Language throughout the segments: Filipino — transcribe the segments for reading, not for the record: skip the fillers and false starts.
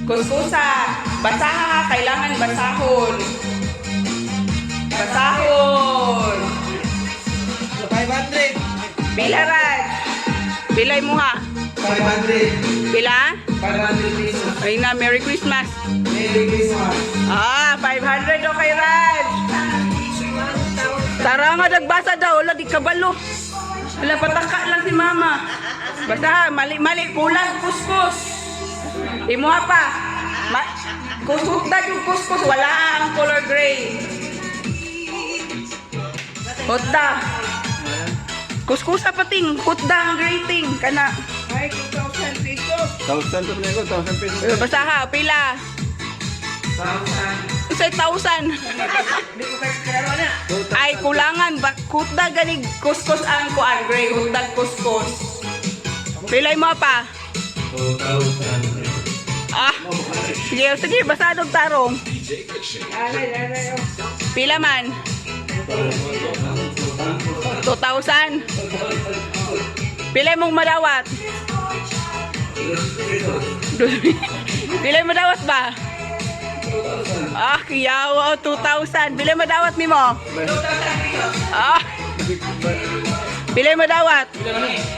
Kuskusa. Basaha ha, kailangan basahon. Basahon. 500. Pila Raj? Pilay mo ha. 500. Pila? 500 pesos. Ay na, Merry Christmas. Merry Christmas. 500 o kay Raj. Tara nga, nagbasa daw. Wala, di kabalo. Wala, pataka lang si mama. Basta, mali, kulang, kuskus. Imuha pa. Kuskus yung kuskus. Wala ang color gray. Hotda. Kuskusa pating. Hotda ang grating. Kana. Ay, 2,000 pesos. 1,000 to na ito, 1,000 pesos. Basta ha, pila. 1,000. Isa 1,000. Hindi ko kayo klaro na. Ay, kulangan. Hutdag ganig kuskus ang kuan. Gray, hutdag kuskus. Pilay mo pa. 2,000. Sige, sige, basadog tarong. Alay. Pila man? 2,000. Pilay mong madawat. Pilay madawat ba? Kiyawa, 2,000. Pilay madawat ni mo? Pilay madawat.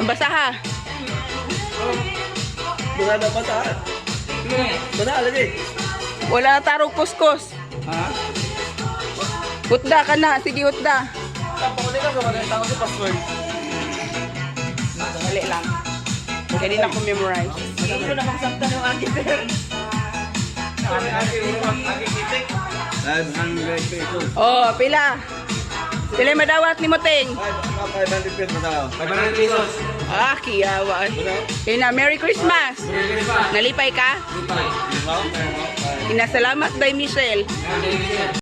Basaha. Wala na pa tahan. Wala lagi. Wala na tarong kuskus. Ha? Hutda ka na. Sige, hutda. Tapos ka sa mga tao si password. Dali lang. Hindi na ko memorize. Hindi ko na magsakta ng aking sir. 500 pesos. Oh, pila. Pila madawat ni Moteng. 500 pesos na tao. 500 pesos. Kiyawa. Ina, Merry Christmas. Nalipay ka? Ina, salamat day Michelle.